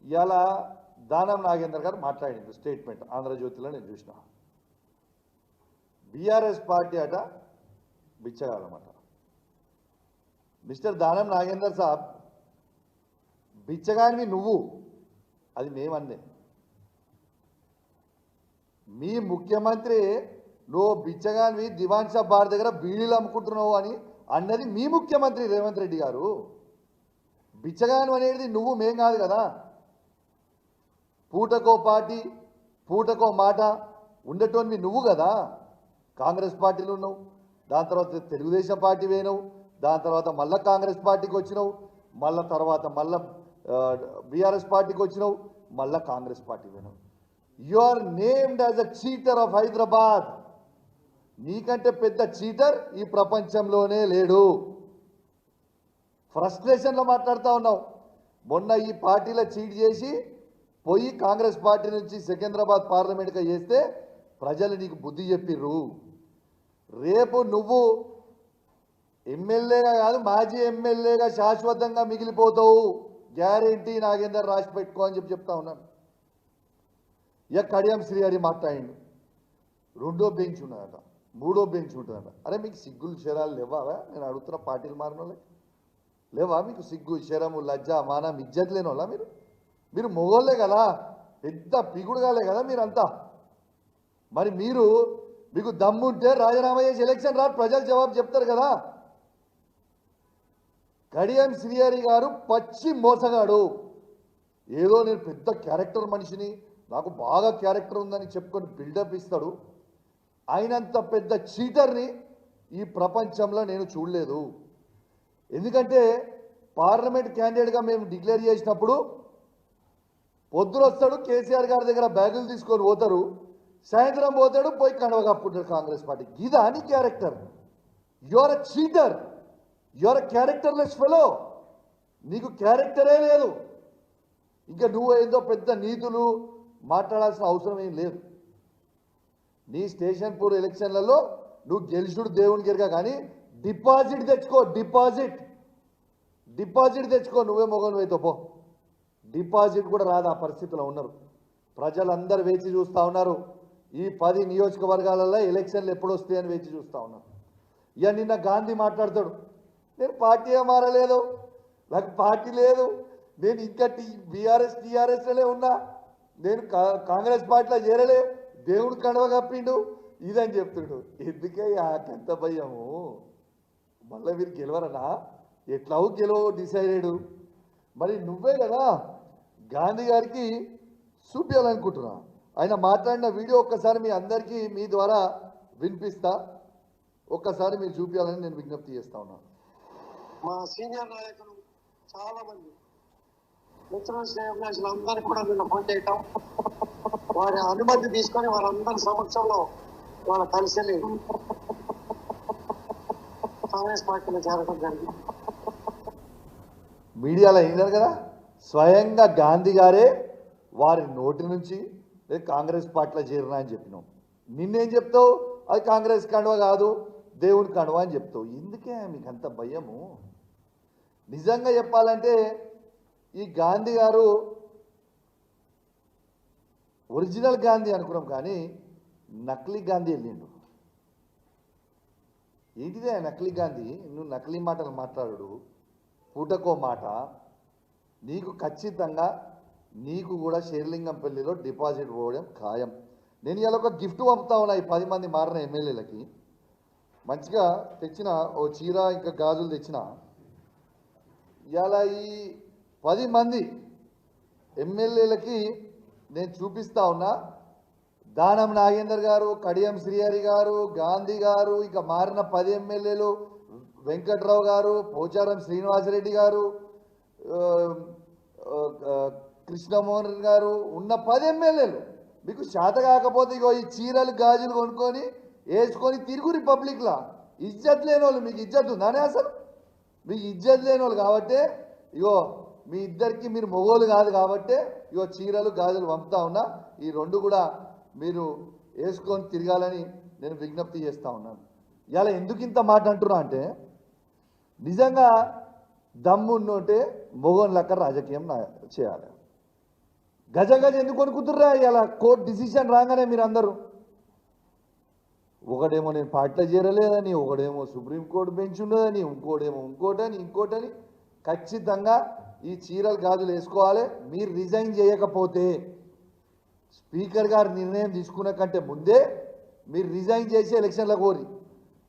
ఇలా దానం నాగేందర్ గారు మాట్లాడింది స్టేట్మెంట్ ఆంధ్రజ్యోతిలో నేను చూసిన. బీఆర్ఎస్ పార్టీ అట బిచ్చగాలన్నమాట. మిస్టర్ దానం నాగేందర్ సాబ్, బిచ్చగానివి నువ్వు, అది మేమన్నే. మీ ముఖ్యమంత్రి నువ్వు బిచ్చగానివి దివాన్ షా బార్ దగ్గర బీడీలు అమ్ముకుంటున్నావు అని అన్నది మీ ముఖ్యమంత్రి రేవంత్ రెడ్డి గారు. బిచ్చగాను అనేది నువ్వు, మేం కాదు కదా. పూటకో పార్టీ పూటకో మాట ఉండేటోనివి నువ్వు కదా. కాంగ్రెస్ పార్టీలో ఉన్నావు, దాని తర్వాత తెలుగుదేశం పార్టీ పోయినావు, దాని తర్వాత మళ్ళీ కాంగ్రెస్ పార్టీకి వచ్చినావు, మళ్ళీ తర్వాత మళ్ళీ బీఆర్ఎస్ పార్టీకి వచ్చినావు, మళ్ళీ కాంగ్రెస్ పార్టీ పోయినావు. You are named as a cheater of Hyderabad. నీకంటే పెద్ద చీటర్ ఈ ప్రపంచంలోనే లేడు. ఫ్రస్ట్రేషన్లో మాట్లాడుతూ ఉన్నావు. మొన్న ఈ పార్టీలో చీట్ చేసి పోయి కాంగ్రెస్ పార్టీ నుంచి సికింద్రాబాద్ పార్లమెంట్గా చేస్తే ప్రజలు నీకు బుద్ధి చెప్పిర్రు. రేపు నువ్వు ఎమ్మెల్యేగా కాదు, మాజీ ఎమ్మెల్యేగా శాశ్వతంగా మిగిలిపోతావు. గ్యారెంటీ నాగేందర్ రాసి పెట్టుకో అని చెప్తా ఉన్నాను. ఇక కడియం శ్రీహరి మాట్లాడిండు. రెండో బెంచ్ ఉన్నదట, మూడో బెంచ్ ఉంటుందట. అరే మీకు సిగ్గులు శరాలు లేవా? నేను అడుగుతున్న పార్టీలు మారిన వాళ్ళకి లేవా మీకు సిగ్గు శరము లజ్జ మానం ఇజ్జత్ లేని వాళ్ళ మీరు మొగోళ్ళే కదా, పెద్ద పిగుడుగాలే కదా మీరంతా. మరి మీకు దమ్ముంటే రాజీనామా చేసి ఎలక్షన్ రా, ప్రజలు జవాబు చెప్తారు కదా. కడియం శ్రీహరి గారు పచ్చి మోసగాడు. ఏదో నేను పెద్ద క్యారెక్టర్ మనిషిని, నాకు బాగా క్యారెక్టర్ ఉందని చెప్పుకొని బిల్డప్ ఇస్తాడు. అయినంత పెద్ద చీటర్ని ఈ ప్రపంచంలో నేను చూడలేదు. ఎందుకంటే పార్లమెంట్ క్యాండిడేట్గా మేము డిక్లేర్ చేసినప్పుడు పొద్దున వస్తాడు, కేసీఆర్ గారి దగ్గర బ్యాగులు తీసుకొని పోతారు, సాయంత్రం పోతాడు, పోయి కండవ కప్పుకుంటాడు కాంగ్రెస్ పార్టీ. ఇదా నీ character? You are a cheater, you are a characterless fellow. నీకు క్యారెక్టరే లేదు. ఇంకా నువ్వు ఏదో పెద్ద నీతులు మాట్లాడాల్సిన అవసరం ఏం లేదు. నీ స్టేషన్ పూర్ ఎలక్షన్లలో నువ్వు గెలుచుడు దేవుని గిరిగా, కానీ డిపాజిట్ తెచ్చుకో. డిపాజిట్ తెచ్చుకో. నువ్వే మొగను అయితే పో. డిపాజిట్ కూడా రాదు. ఆ పరిస్థితిలో ఉన్నారు ప్రజలందరూ. వేచి చూస్తూ ఉన్నారు. ఈ 10 నియోజకవర్గాలలో ఎలక్షన్లు ఎప్పుడు వస్తాయని వేచి చూస్తూ ఉన్నారు. ఇక నిన్న గాంధీ మాట్లాడతాడు, నేను పార్టీ మారలేదు, నాకు పార్టీ లేదు, నేను ఇంకా టీఆర్ఎస్లోనే ఉన్నా, నేను కాంగ్రెస్ పార్టీలో చేరలే, దేవుడు కడవ కప్పిండు ఇదని చెప్తుడు. ఎందుకే ఎంత భయము? మళ్ళీ మీరు గెలవరనా? ఎట్లావు గెలవో డిసైడెడ్. మరి నువ్వే కదా గాంధీ గారికి చూపించాలనుకుంటున్నా. ఆయన మాట్లాడిన వీడియో ఒక్కసారి మీ అందరికీ మీ ద్వారా వినిపిస్తా. ఒక్కసారి మీరు చూపించాలని నేను విజ్ఞప్తి చేస్తా ఉన్నాను. మా సీనియర్ నాయకులు చాలా మంది మిత్రులు శ్రేయోభిలాషులు అందరికీ కూడా నిన్న ఫోన్ చేయటం, వారి అనుమతి తీసుకొని వారందరి సమక్షంలో వాళ్ళ కలిసి కాంగ్రెస్ పార్టీలో చేరడం జరిగింది. మీడియాలో అయినారు కదా, స్వయంగా గాంధీ గారే వారి నోటి నుంచి కాంగ్రెస్ పార్టీలో చేరినా అని చెప్పినాం. నిన్నేం చెప్తావు? అది కాంగ్రెస్ కండువ కాదు, దేవుని కండువ అని చెప్తావు. ఎందుకే మీకు అంత భయము? నిజంగా చెప్పాలంటే ఈ గాంధీ గారు ఒరిజినల్ గాంధీ అనుకున్నాం, కానీ నకిలీ గాంధీ వెళ్ళిండు. ఏంటిదే నకిలీ గాంధీ? నువ్వు నకిలీ మాటలు మాట్లాడు, పూటకో మాట. నీకు ఖచ్చితంగా నీకు కూడా షేర్లింగంపల్లిలో డిపాజిట్ పోవడం ఖాయం. నేను ఇలా ఒక గిఫ్ట్ పంపుతా ఉన్నా ఈ 10 మంది మారిన ఎమ్మెల్యేలకి. మంచిగా తెచ్చిన ఓ చీర ఇంకా గాజులు తెచ్చిన. ఇలా ఈ 10 మంది ఎమ్మెల్యేలకి నేను చూపిస్తా ఉన్నా. దానం నాగేందర్ గారు, కడియం శ్రీహరి గారు, గాంధీ గారు, ఇక మారిన 10 ఎమ్మెల్యేలు, వెంకట్రావు గారు, పోచారం శ్రీనివాసరెడ్డి గారు, కృష్ణమోహన్ గారు ఉన్న 10 ఎమ్మెల్యేలు. మీకు శాత కాకపోతే ఇగో ఈ చీరలు గాజులు కొనుక్కొని వేసుకొని తిరుగు రిపబ్లిక్లా. ఇజ్జత్ లేని వాళ్ళు, మీకు ఇజ్జత్ ఉందానే అసలు? మీకు ఇజ్జత్ లేని వాళ్ళు కాబట్టే ఇగో మీ ఇద్దరికి మీరు మొగోలు కాదు కాబట్టే ఇగో చీరలు గాజులు పంపుతా ఉన్నా. ఈ 2 కూడా మీరు వేసుకొని తిరగాలని నేను విజ్ఞప్తి చేస్తూ ఉన్నాను. ఇలా ఎందుకు ఇంత మాట అంటున్నా అంటే, నిజంగా దమ్మున్నంటే మొగోని లెక్క రాజకీయం చేయాలి. గజ గజ ఎందుకు కొనుక్కుతుర్రా ఇలా కోర్టు డిసిషన్ రాగానే మీరు అందరూ ఒకడేమో నేను పార్టీలో చేరలేదని, ఒకడేమో సుప్రీంకోర్టు బెంచ్ ఉండదని, ఇంకోటేమో ఇంకోటని ఖచ్చితంగా ఈ చీరలు గాజులు వేసుకోవాలి. మీరు రిజైన్ చేయకపోతే స్పీకర్ గారు నిర్ణయం తీసుకున్న కంటే ముందే మీరు రిజైన్ చేసి ఎలక్షన్లకు కోరి,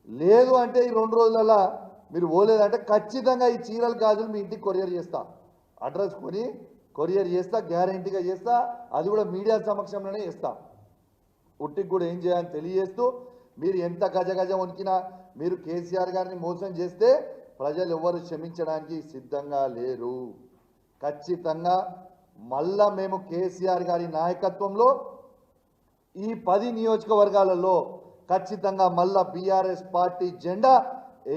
లేదు అంటే ఈ 2 రోజులలో మీరు పోలేదంటే ఖచ్చితంగా ఈ చీరలు గాజులు మీ ఇంటికి కొరియర్ చేస్తా, అడ్రస్ కొని కొరియర్ చేస్తా, గ్యారంటీగా చేస్తా. అది కూడా మీడియా సమక్షంలోనే చేస్తా. ఉట్టికి కూడా ఏం చేయాలని తెలియజేస్తూ, మీరు ఎంత గజ వణికినా మీరు కేసీఆర్ గారిని మోసం చేస్తే ప్రజలు ఎవరు క్షమించడానికి సిద్ధంగా లేరు. ఖచ్చితంగా మళ్ళా మేము కేసీఆర్ గారి నాయకత్వంలో ఈ 10 నియోజకవర్గాలలో ఖచ్చితంగా మళ్ళా బీఆర్ఎస్ పార్టీ జెండా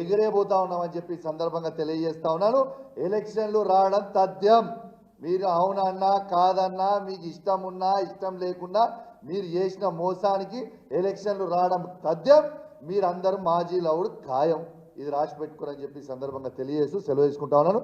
ఎగిరేబోతా ఉన్నామని చెప్పి సందర్భంగా తెలియజేస్తా ఉన్నాను. ఎలక్షన్లు రావడం తథ్యం. మీరు అవునన్నా కాదన్నా, మీకు ఇష్టం ఉన్నా ఇష్టం లేకుండా మీరు చేసిన మోసానికి ఎలక్షన్లు రావడం తథ్యం. మీరందరూ మాజీ లవుడు ఖాయం. ఇది రాసి పెట్టుకోరని చెప్పి సందర్భంగా తెలియజేస్తూ సెలవు తీసుకుంటా ఉన్నాను.